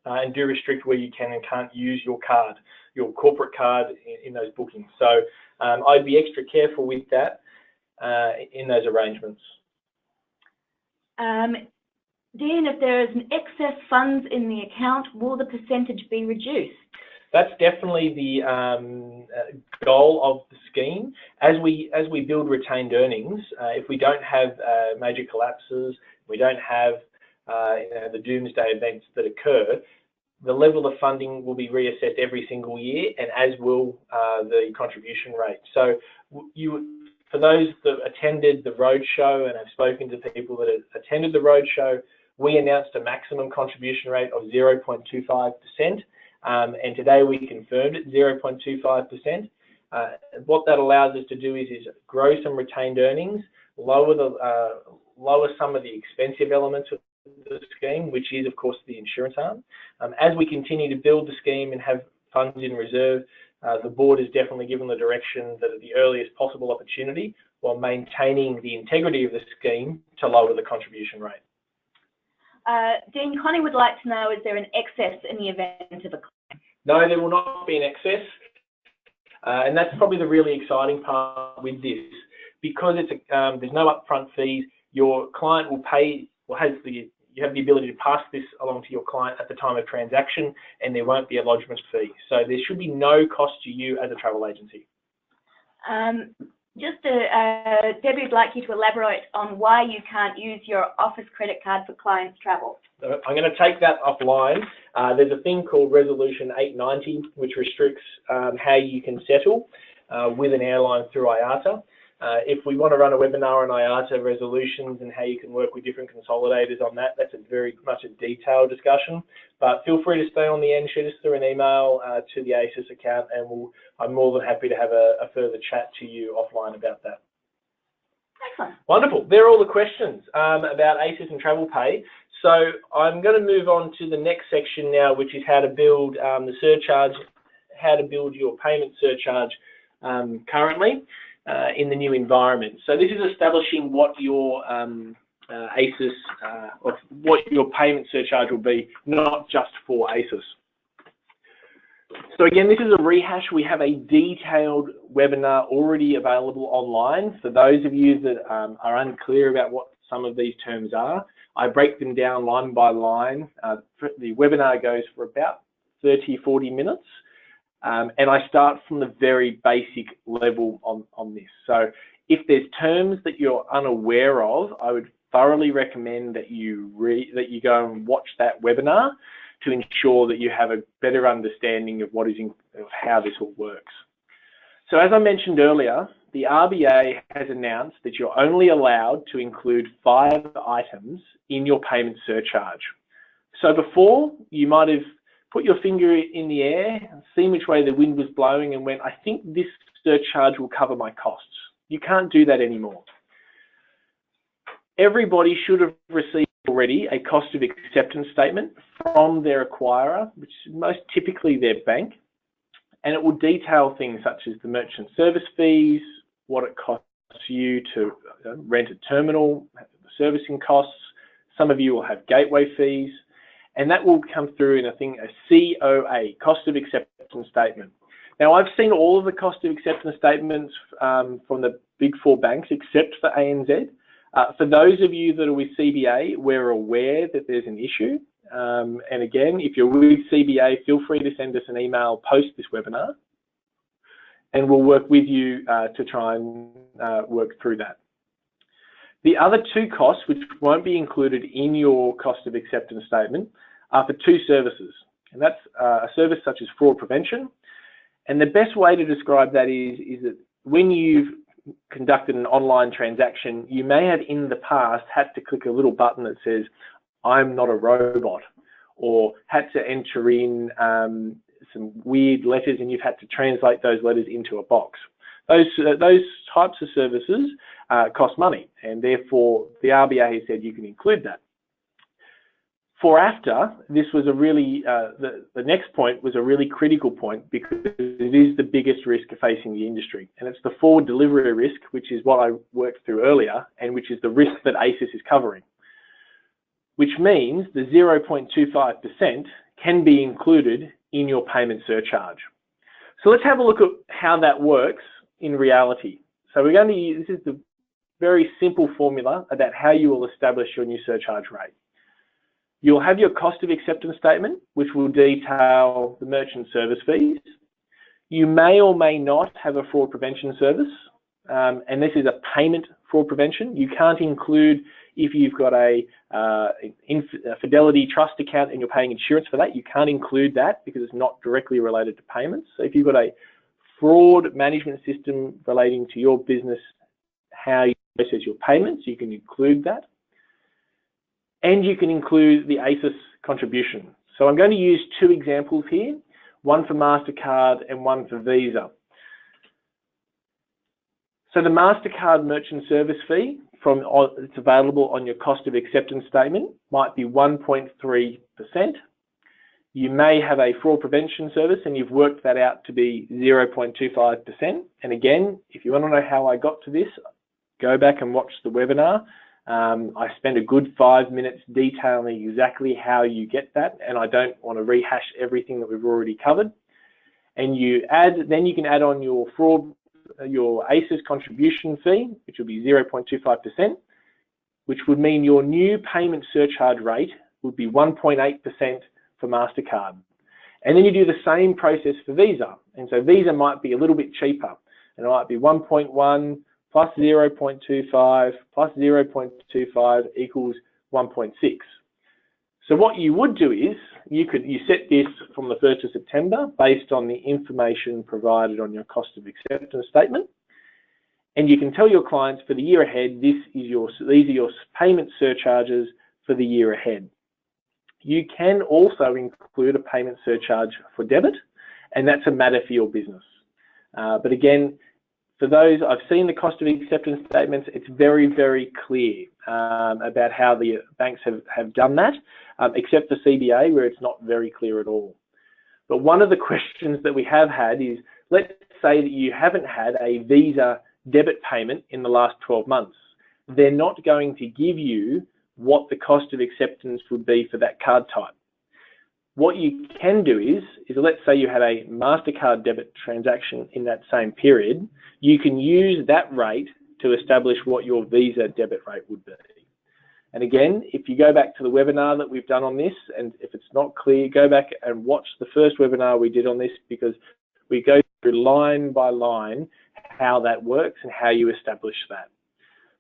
and do restrict where you can and can't use your card, your corporate card in those bookings. So I'd be extra careful with that in those arrangements. Dean, if there is an excess funds in the account, will the percentage be reduced? That's definitely the goal of the scheme. As we build retained earnings, if we don't have major collapses, we don't have the doomsday events that occur, the level of funding will be reassessed every single year, and as will the contribution rate. So for those that attended the roadshow and have spoken to people that have attended the roadshow, we announced a maximum contribution rate of 0.25%. And today we confirmed it, 0.25%. What that allows us to do is grow some retained earnings, lower some of the expensive elements of the scheme, which is of course the insurance arm. As we continue to build the scheme and have funds in reserve, the board has definitely given the direction that at the earliest possible opportunity, while maintaining the integrity of the scheme, to lower the contribution rate. Dean, Connie would like to know, is there an excess in the event of a claim? No, there will not be an excess. And that's probably the really exciting part with this. Because there's no upfront fees, your client will pay, you have the ability to pass this along to your client at the time of transaction, and there won't be a lodgement fee. So there should be no cost to you as a travel agency. Debbie would like you to elaborate on why you can't use your office credit card for clients' travel. I'm going to take that offline. There's a thing called Resolution 890, which restricts how you can settle with an airline through IATA. If we want to run a webinar on IATA resolutions and how you can work with different consolidators on that, that's very much a detailed discussion. But feel free to stay on the end, shoot us through an email to the ACES account, and I'm more than happy to have a further chat to you offline about that. Excellent. Wonderful. There are all the questions about ACES and travel pay. So I'm going to move on to the next section now, which is how to build the surcharge, how to build your payment surcharge currently in the new environment. So this is establishing what your ACES, or what your payment surcharge will be, not just for ACES. So again, this is a rehash. We have a detailed webinar already available online. For those of you that are unclear about what some of these terms are, I break them down line by line. The webinar goes for about 30-40 minutes. And I start from the very basic level on this. So if there's terms that you're unaware of, I would thoroughly recommend that you go and watch that webinar to ensure that you have a better understanding of of how this all works. So as I mentioned earlier, the RBA has announced that you're only allowed to include 5 items in your payment surcharge. So before, you might have put your finger in the air and seen which way the wind was blowing and went, I think this surcharge will cover my costs. You can't do that anymore. everybody should have received already a cost of acceptance statement from their acquirer, which is most typically their bank, and it will detail things such as the merchant service fees, what it costs you to rent a terminal, the servicing costs. Some of you will have gateway fees, and that will come through in a COA, cost of acceptance statement. Now, I've seen all of the cost of acceptance statements from the big four banks except for ANZ. For those of you that are with CBA, we're aware that there's an issue. And again, if you're with CBA, feel free to send us an email post this webinar, and we'll work with you to try and work through that. The other two costs, which won't be included in your cost of acceptance statement, are for two services. And that's a service such as fraud prevention. And the best way to describe that is that when you've conducted an online transaction, you may have in the past had to click a little button that says, "I'm not a robot," or had to enter in some weird letters and you've had to translate those letters into a box. Those types of services cost money, and therefore the RBA has said you can include that. For AFTA, this was a really, the next point was a really critical point because it is the biggest risk facing the industry, and it's the forward delivery risk, which is what I worked through earlier, and which is the risk that AICS is covering, which means the 0.25% can be included in your payment surcharge. So let's have a look at how that works in reality. So we're going to use, this is the very simple formula about how you will establish your new surcharge rate. You'll have your cost of acceptance statement, which will detail the merchant service fees. You may or may not have a fraud prevention service, and this is a payment fraud prevention. You can't include, if you've got a Fidelity Trust account and you're paying insurance for that, you can't include that because it's not directly related to payments. So if you've got a fraud management system relating to your business, how you process your payments, you can include that. And you can include the AICS contribution. So I'm going to use two examples here, one for MasterCard and one for Visa. So the MasterCard merchant service fee it's available on your cost of acceptance statement might be 1.3%. You may have a fraud prevention service and you've worked that out to be 0.25%. And again, if you want to know how I got to this, go back and watch the webinar. I spent a good 5 minutes detailing exactly how you get that, and I don't want to rehash everything that we've already covered. And then you can add on your AICS contribution fee, which will be 0.25%, which would mean your new payment surcharge rate would be 1.8% for MasterCard. And then you do the same process for Visa. And so Visa might be a little bit cheaper, and it might be 1.1 plus 0.25 plus 0.25 equals 1.6. So what you would do is you set this from the 1st of September based on the information provided on your cost of acceptance statement, and you can tell your clients for the year ahead, these are your payment surcharges for the year ahead. You can also include a payment surcharge for debit, and that's a matter for your business. But again, for those, I've seen the cost of acceptance statements, it's very, very clear about how the banks have done that, except for CBA, where it's not very clear at all. But one of the questions that we have had is, let's say that you haven't had a Visa debit payment in the last 12 months. They're not going to give you what the cost of acceptance would be for that card type. What you can do is let's say you had a MasterCard debit transaction in that same period, you can use that rate to establish what your Visa debit rate would be. And again, if you go back to the webinar that we've done on this, and if it's not clear, go back and watch the first webinar we did on this, because we go through line by line how that works and how you establish that.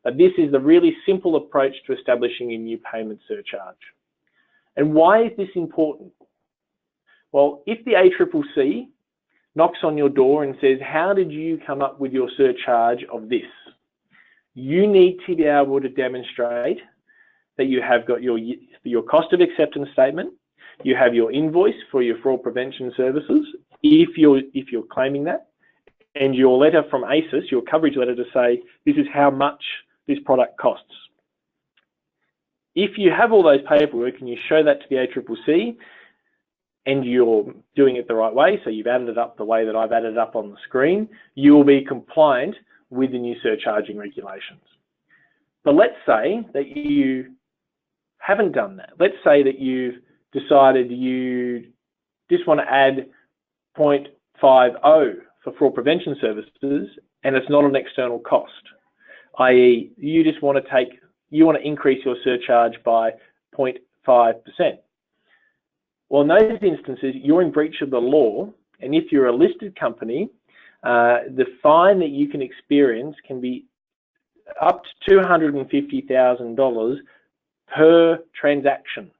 But this is the really simple approach to establishing a new payment surcharge. And why is this important? Well, if the ACCC knocks on your door and says, how did you come up with your surcharge of this? You need to be able to demonstrate that you have got your cost of acceptance statement, you have your invoice for your fraud prevention services, if you're claiming that, and your letter from AICS, your coverage letter to say, this is how much this product costs. if you have all those paperwork and you show that to the ACCC and you're doing it the right way, so you've added it up the way that I've added it up on the screen, you will be compliant with the new surcharging regulations. But let's say that you haven't done that. Let's say that you've decided you just want to add 0.50 for fraud prevention services and it's not an external cost, i.e. you just want to increase your surcharge by 0.5%. Well, in those instances, you're in breach of the law, and if you're a listed company, the fine that you can experience can be up to $250,000 per transaction.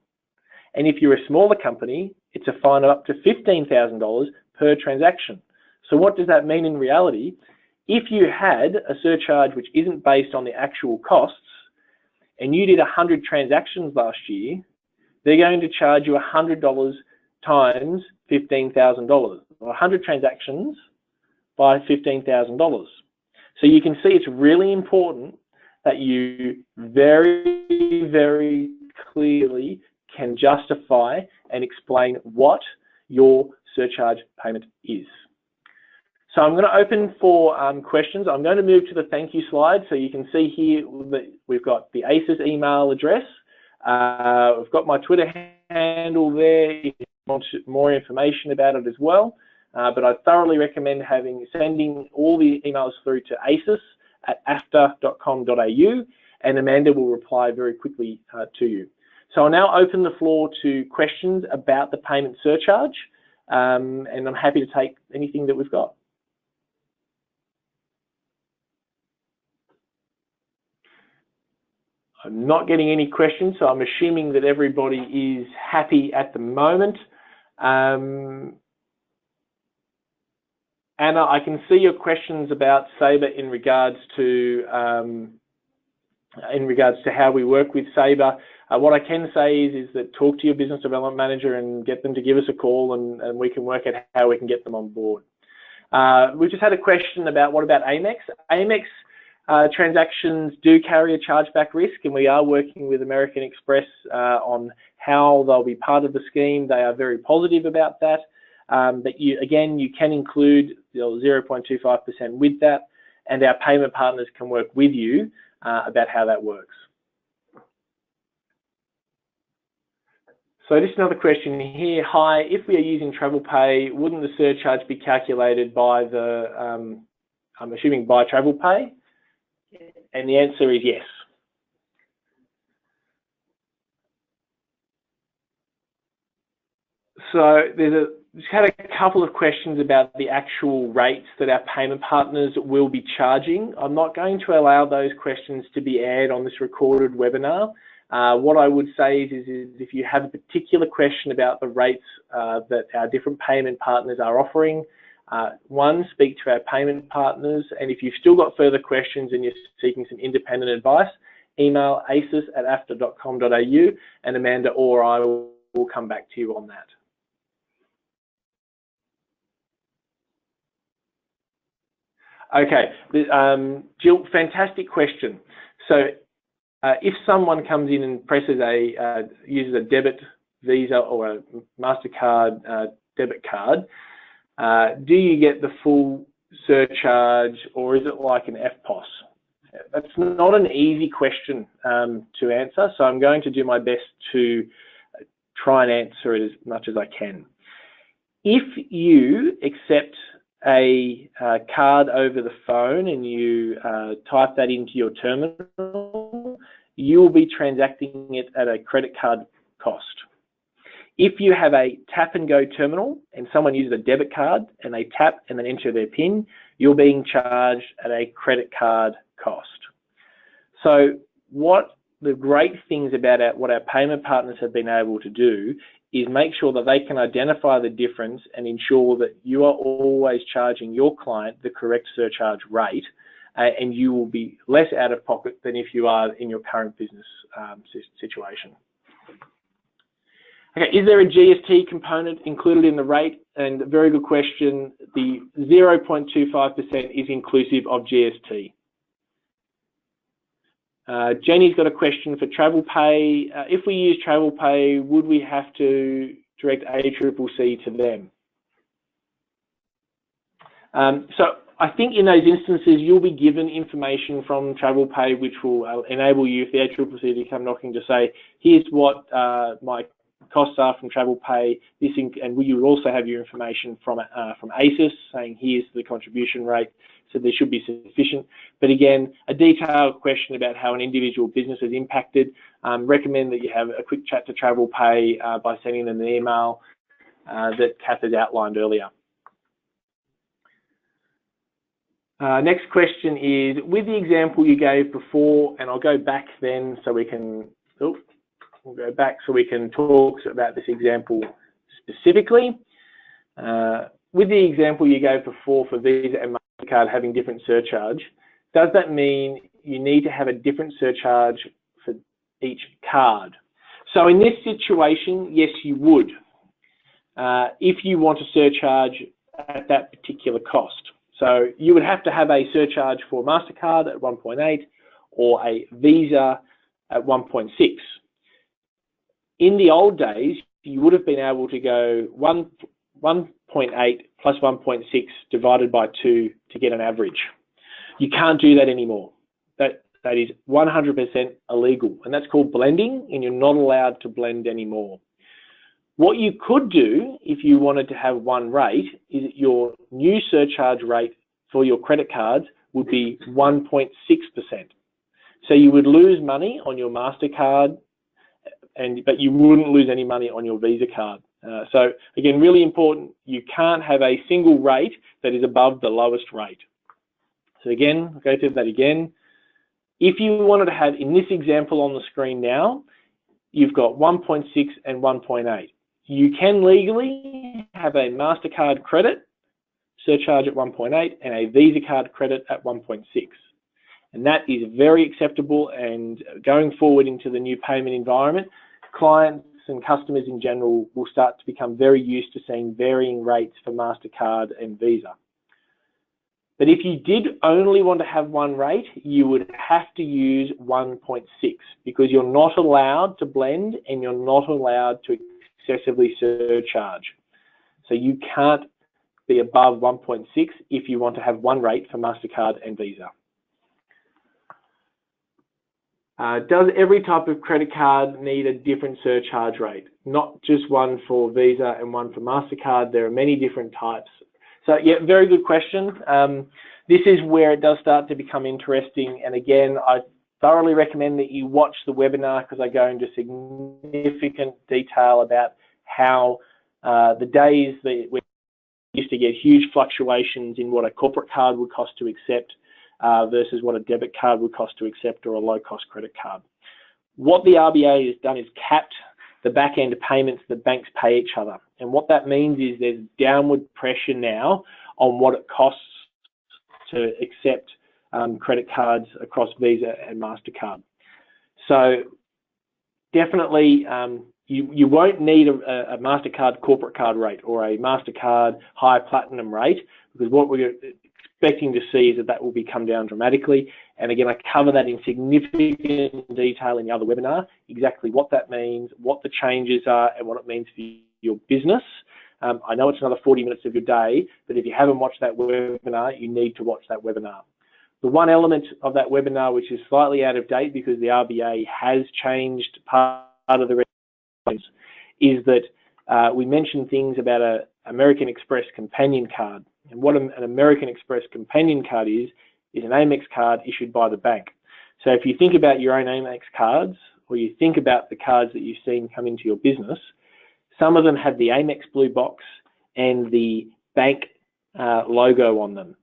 And if you're a smaller company, it's a fine of up to $15,000 per transaction. So what does that mean in reality? If you had a surcharge which isn't based on the actual costs, and you did 100 transactions last year, they're going to charge you $100 times $15,000, or 100 transactions by $15,000. So you can see it's really important that you very, very clearly can justify and explain what your surcharge payment is. So I'm going to open for questions. I'm going to move to the thank you slide. So you can see here that we've got the ACCS email address. We've got my Twitter handle there if you want more information about it as well. But I thoroughly recommend sending all the emails through to AFTA.com.au, and Amanda will reply very quickly to you. So I'll now open the floor to questions about the payment surcharge, and I'm happy to take anything that we've got. I'm not getting any questions, so I'm assuming that everybody is happy at the moment. Anna, I can see your questions about Sabre in regards to how we work with Sabre. What I can say is that talk to your business development manager and get them to give us a call, and we can work out how we can get them on board. We just had a question about what about Amex? Amex transactions do carry a chargeback risk, and we are working with American Express on how they'll be part of the scheme. They are very positive about that. But you can include 0.25% with that, and our payment partners can work with you about how that works. So just another question here. Hi, if we are using TravelPay, wouldn't the surcharge be calculated by the, I'm assuming by TravelPay? And the answer is yes. So just had a couple of questions about the actual rates that our payment partners will be charging. I'm not going to allow those questions to be aired on this recorded webinar. What I would say is if you have a particular question about the rates that our different payment partners are offering, one, speak to our payment partners, and if you've still got further questions and you're seeking some independent advice, email acis@afta.com.au and Amanda or I will come back to you on that. Okay, Jill, fantastic question. So if someone comes in and uses a debit Visa or a MasterCard debit card, do you get the full surcharge, or is it like an FPOS? That's not an easy question to answer, so I'm going to do my best to try and answer it as much as I can. If you accept a card over the phone and you type that into your terminal, you will be transacting it at a credit card cost. If you have a tap and go terminal and someone uses a debit card and they tap and then enter their PIN, you're being charged at a credit card cost. So what the great things about what our payment partners have been able to do is make sure that they can identify the difference and ensure that you are always charging your client the correct surcharge rate, and you will be less out of pocket than if you are in your current business situation. Okay, is there a GST component included in the rate? And a very good question. The 0.25% is inclusive of GST. Jenny's got a question for travel pay. If we use travel pay, would we have to direct ACCC to them? So I think in those instances, you'll be given information from travel pay, which will enable you, if the ACCC to come knocking, to say, here's what my costs are from travel pay, and you will also have your information from AICS saying here's the contribution rate, so there should be sufficient. But again, a detailed question about how an individual business is impacted, recommend that you have a quick chat to travel pay by sending them an email that Kath has outlined earlier. Next question is, with the example you gave before, and I'll go back then so we can, we'll go back so we can talk about this example specifically. With the example you gave before for Visa and MasterCard having different surcharge, does that mean you need to have a different surcharge for each card? So in this situation, yes, you would, if you want to surcharge at that particular cost. So you would have to have a surcharge for MasterCard at 1.8 or a Visa at 1.6. In the old days, you would have been able to go 1.8 plus 1.6 divided by 2 to get an average. You can't do that anymore. That is 100% illegal, and that's called blending, and you're not allowed to blend anymore. What you could do if you wanted to have one rate is that your new surcharge rate for your credit cards would be 1.6%. So you would lose money on your MasterCard, but you wouldn't lose any money on your Visa card. So again, really important, you can't have a single rate that is above the lowest rate. So again, I'll go through that again. If you wanted to have, in this example on the screen now, you've got 1.6 and 1.8. You can legally have a MasterCard credit surcharge at 1.8 and a Visa card credit at 1.6. And that is very acceptable, and going forward into the new payment environment, clients and customers in general will start to become very used to seeing varying rates for MasterCard and Visa. But if you did only want to have one rate, you would have to use 1.6 because you're not allowed to blend and you're not allowed to excessively surcharge. So you can't be above 1.6 if you want to have one rate for MasterCard and Visa. Does every type of credit card need a different surcharge rate? Not just one for Visa and one for MasterCard. There are many different types. So yeah, very good question. This is where it does start to become interesting. And again, I thoroughly recommend that you watch the webinar because I go into significant detail about how the days that we used to get huge fluctuations in what a corporate card would cost to accept versus what a debit card would cost to accept, or a low-cost credit card. What the RBA has done is capped the back-end payments that banks pay each other. And what that means is there's downward pressure now on what it costs to accept credit cards across Visa and MasterCard. So definitely you won't need a MasterCard corporate card rate or a MasterCard high platinum rate, because what we're expecting to see is that will come down dramatically. And again, I cover that in significant detail in the other webinar, exactly what that means, what the changes are, and what it means for your business. I know it's another 40 minutes of your day, but if you haven't watched that webinar, you need to watch that webinar. The one element of that webinar which is slightly out of date because the RBA has changed part of the regulations is that we mentioned things about an American Express companion card. And what an American Express companion card is an Amex card issued by the bank. So if you think about your own Amex cards, or you think about the cards that you've seen come into your business, some of them have the Amex blue box and the bank logo on them.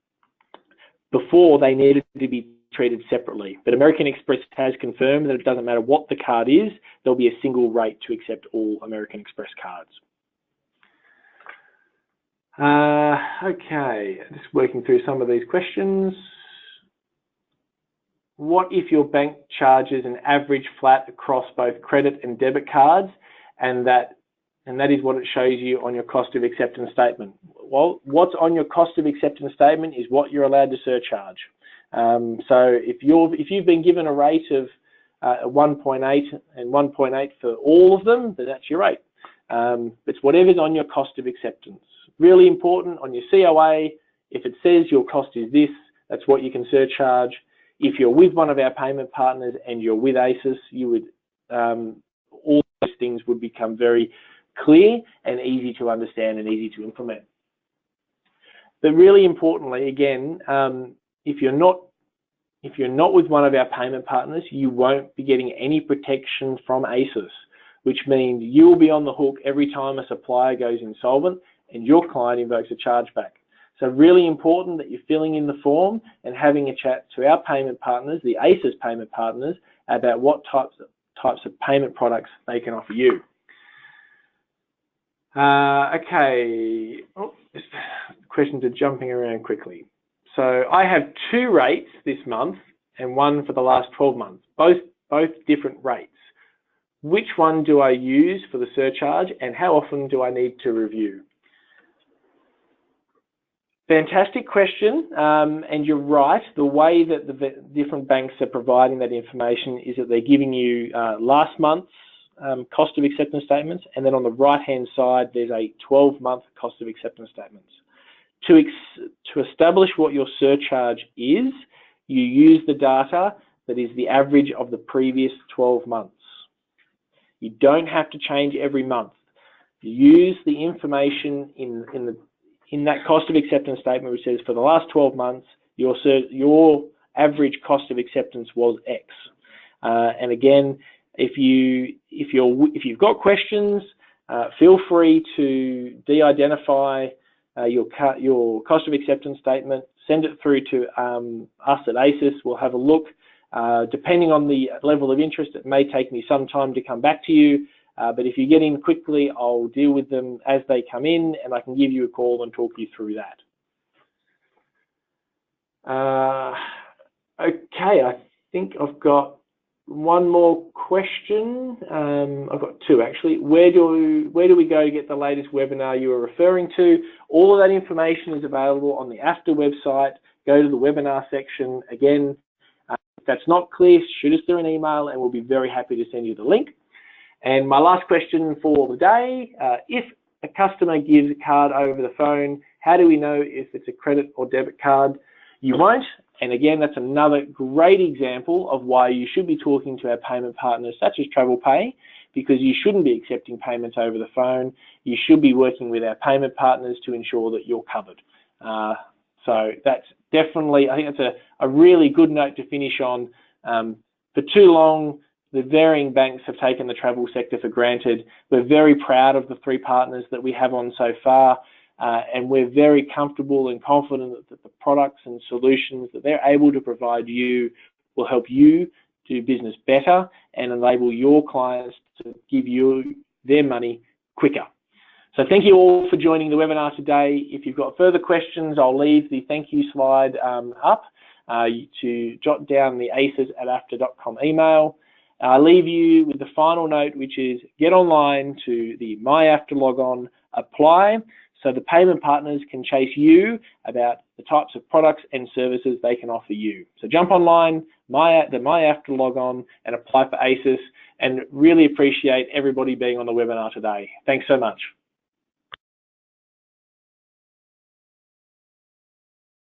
Before, they needed to be treated separately, but American Express has confirmed that it doesn't matter what the card is, there'll be a single rate to accept all American Express cards. Okay, just working through some of these questions. What if your bank charges an average flat across both credit and debit cards, and that is what it shows you on your cost of acceptance statement? Well, what's on your cost of acceptance statement is what you're allowed to surcharge. So if you've been given a rate of 1.8 and 1.8 for all of them, then that's your rate. It's whatever's on your cost of acceptance. Really important on your COA, if it says your cost is this, that's what you can surcharge. If you're with one of our payment partners and you're with ACIS, you would all those things would become very clear and easy to understand and easy to implement. But really importantly, again, if you're not with one of our payment partners, you won't be getting any protection from ACIS, which means you'll be on the hook every time a supplier goes insolvent and your client invokes a chargeback. So really important that you're filling in the form and having a chat to our payment partners, the ACIS payment partners, about what types of payment products they can offer you. Okay, questions are jumping around quickly. So I have 2 rates this month and 1 for the last 12 months, both different rates. Which one do I use for the surcharge and how often do I need to review? Fantastic question, and you're right. The way that the different banks are providing that information is that they're giving you last month's cost of acceptance statements, and then on the right-hand side, there's a 12-month cost of acceptance statements. To establish what your surcharge is, you use the data that is the average of the previous 12 months. You don't have to change every month. You use the information in that cost of acceptance statement which says for the last 12 months, your average cost of acceptance was X. And again, if you've got questions, feel free to de-identify your cost of acceptance statement, send it through to us at ACIS. We'll have a look. Depending on the level of interest, it may take me some time to come back to you. But if you get in quickly, I'll deal with them as they come in and I can give you a call and talk you through that. Okay, I think I've got one more question. I've got 2 actually. Where do we go to get the latest webinar you were referring to? All of that information is available on the AFTA website. Go to the webinar section. Again, if that's not clear, shoot us through an email and we'll be very happy to send you the link. And my last question for the day, if a customer gives a card over the phone, how do we know if it's a credit or debit card? You won't. And again, that's another great example of why you should be talking to our payment partners such as TravelPay, because you shouldn't be accepting payments over the phone. You should be working with our payment partners to ensure that you're covered. So that's definitely, I think that's a really good note to finish on. For too long, the varying banks have taken the travel sector for granted. We're very proud of the 3 partners that we have on so far, and we're very comfortable and confident that the products and solutions that they're able to provide you will help you do business better and enable your clients to give you their money quicker. So thank you all for joining the webinar today. If you've got further questions, I'll leave the thank you slide up to jot down the acis@afta.com email. I leave you with the final note, which is get online to the MyAFTA logon, apply, so the payment partners can chase you about the types of products and services they can offer you. So jump online, the MyAFTA logon, and apply for ACIS, and really appreciate everybody being on the webinar today. Thanks so much.